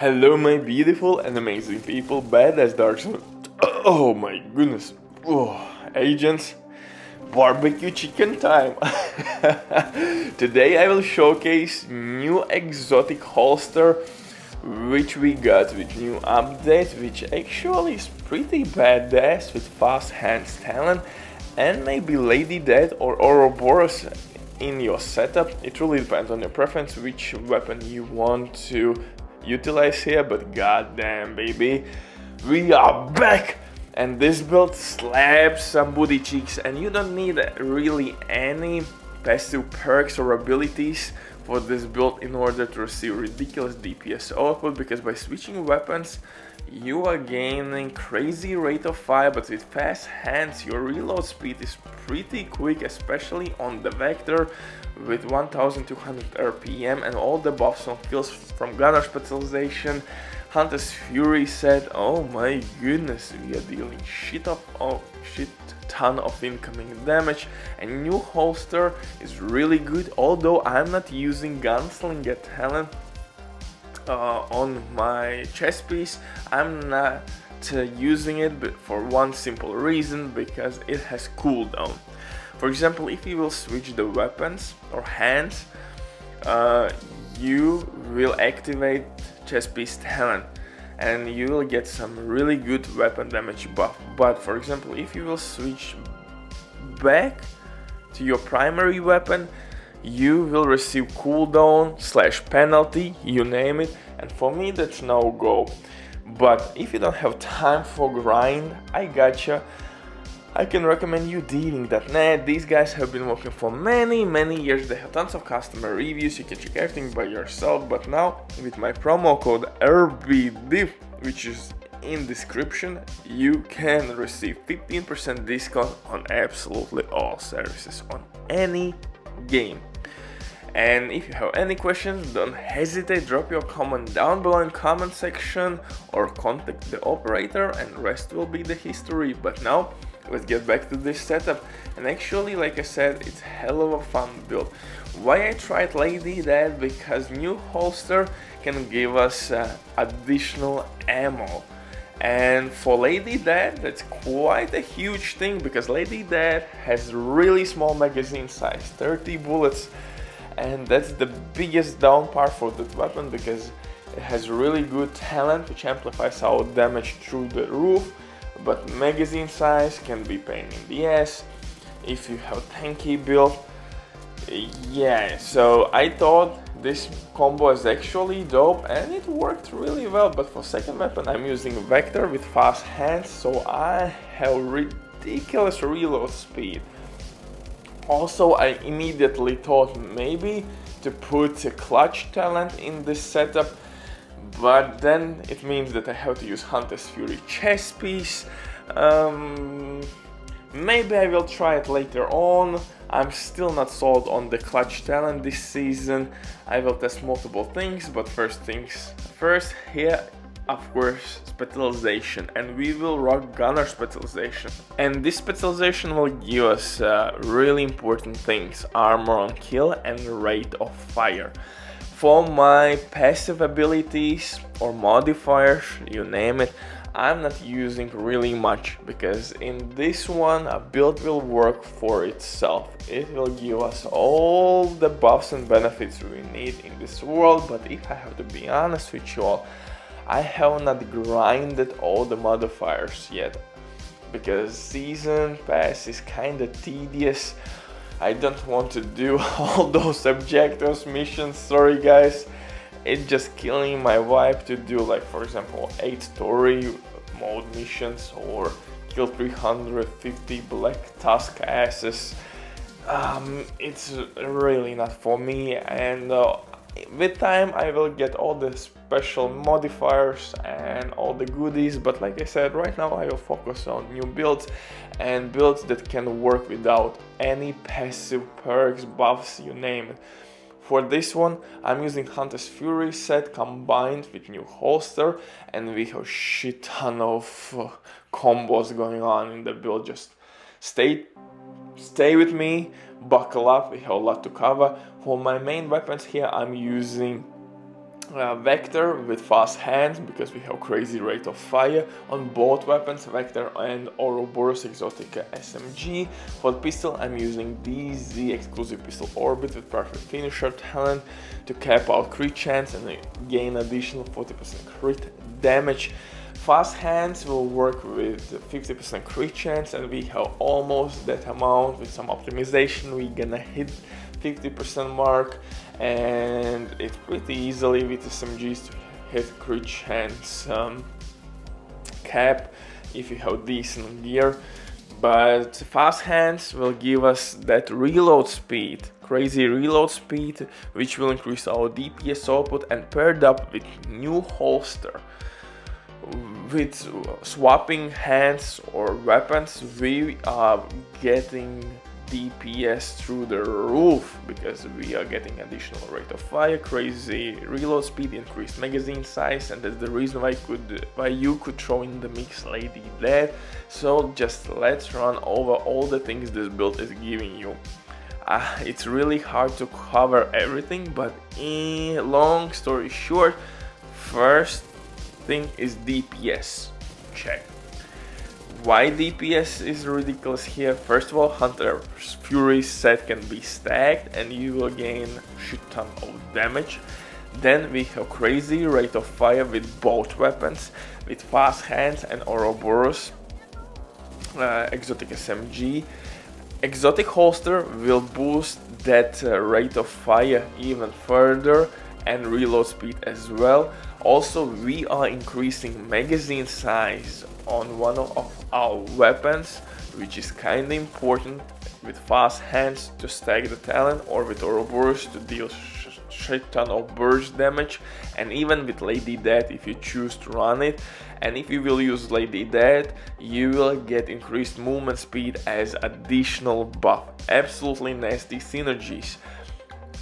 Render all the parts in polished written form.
Hello my beautiful and amazing people, badass dark. Oh my goodness. Oh, agents, barbecue chicken time. Today I will showcase new exotic holster which we got with new update, which actually is pretty badass with fast hands talent and maybe Lady Death or Ouroboros in your setup. It really depends on your preference which weapon you want to utilize here, but goddamn baby, we are back and this build slaps some booty cheeks, and you don't need really any passive perks or abilities for this build in order to receive ridiculous DPS output, because by switching weapons you are gaining crazy rate of fire, but with fast hands your reload speed is pretty quick, especially on the Vector with 1200 RPM and all the buffs on kills from gunner specialization. Hunter's Fury said, oh my goodness, we are dealing shit ton of incoming damage, and new holster is really good, although I'm not using gunslinger talent on my chest piece. I'm not using it but for one simple reason, because it has cooldown. For example, if you will switch the weapons or hands, you will activate chest piece talent and you will get some really good weapon damage buff. But for example, if you will switch back to your primary weapon, you will receive cooldown / penalty, you name it, and for me that's no go. But if you don't have time for grind, I gotcha. I can recommend you dealing.net. These guys have been working for many years. They have tons of customer reviews. You can check everything by yourself. But now with my promo code RBDIF, which is in description, you can receive 15% discount on absolutely all services on any game. And if you have any questions, don't hesitate, drop your comment down below in comment section or contact the operator, and rest will be the history. But now let's get back to this setup, and actually, like I said, it's hell of a fun build. Why I tried Lady Death? Because new holster can give us additional ammo, and for Lady Death that's quite a huge thing, because Lady Death has really small magazine size, 30 bullets, and that's the biggest down part for that weapon, because it has really good talent which amplifies our damage through the roof. But magazine size can be pain in the ass if you have tanky build. Yeah, so I thought this combo is actually dope and it worked really well. But for second weapon I'm using Vector with fast hands, so I have ridiculous reload speed. Also, I immediately thought maybe to put a clutch talent in this setup, but then it means that I have to use Hunter's Fury chest piece. Maybe I will try it later on. I'm still not sold on the clutch talent this season. I will test multiple things, but first things first, here of course specialization, and we will rock gunner specialization, and this specialization will give us really important things: armor on kill and rate of fire. For my passive abilities or modifiers, you name it, I'm not using really much, because in this one a build will work for itself. It will give us all the buffs and benefits we need in this world. But if I have to be honest with you all, I have not grinded all the modifiers yet, because season pass is kinda tedious. I don't want to do all those objectives, missions, sorry guys. It's just killing my vibe to do, like, for example, 8 story mode missions or kill 350 black tusk asses. It's really not for me, and with time I will get all the special modifiers and all the goodies, but like I said, right now I will focus on new builds and builds that can work without any passive perks, buffs, you name it. For this one I'm using Hunter's Fury set combined with new holster, and we have shit ton of combos going on in the build. Just stay with me, buckle up, we have a lot to cover. For my main weapons here I'm using Vector with fast hands because we have crazy rate of fire on both weapons, Vector and Ouroboros exotic SMG. For the pistol I'm using DZ exclusive pistol Orbit with perfect finisher talent to cap out crit chance and gain additional 40% crit damage. Fast hands will work with 50% crit chance, and we have almost that amount. With some optimization we gonna hit 50% mark, and it's pretty easily with SMGs to hit crit chance cap if you have decent gear. But fast hands will give us that reload speed, crazy reload speed, which will increase our DPS output, and paired up with new holster. With swapping hands or weapons, we are getting DPS through the roof because we are getting additional rate of fire, crazy reload speed, increased magazine size, and that's the reason why you could throw in the mix Lady Death. So just let's run over all the things this build is giving you. It's really hard to cover everything, but in long story short, first thing is DPS. Check. Why DPS is ridiculous here? First of all, Hunter's Fury set can be stacked and you will gain shit ton of damage. Then we have crazy rate of fire with both weapons, with fast hands and Ouroboros exotic SMG. Exotic holster will boost that rate of fire even further and reload speed as well. Also, we are increasing magazine size on one of our weapons, which is kinda important, with fast hands to stack the talent, or with Ouroboros to deal shit ton of burst damage, and even with Lady Death if you choose to run it. And if you will use Lady Death, you will get increased movement speed as additional buff. Absolutely nasty synergies.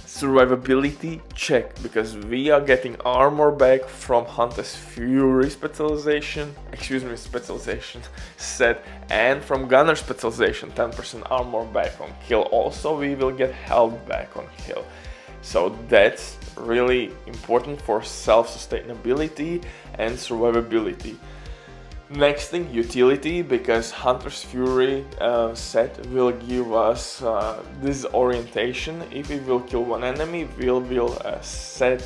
Survivability, check, because we are getting armor back from Hunter's Fury specialization set, and from Gunner specialization 10% armor back on kill. Also we will get health back on kill, so that's really important for self-sustainability and survivability. Next thing, utility, because Hunter's Fury set will give us disorientation. If we will kill one enemy, we will set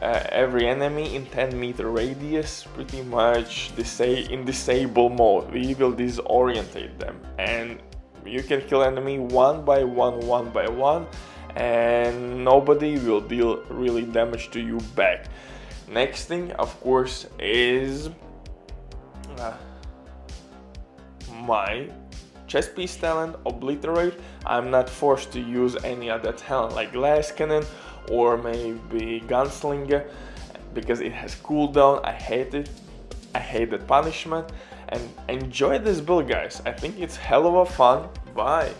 every enemy in 10-meter radius, pretty much in disable mode. We will disorientate them, and you can kill enemy one by one, and nobody will deal really damage to you back. Next thing, of course, is my chest piece talent, Obliterate. I'm not forced to use any other talent like Glass Cannon or maybe Gunslinger because it has cooldown. I hate it. I hate that punishment. And enjoy this build, guys. I think it's hell of a fun. Bye.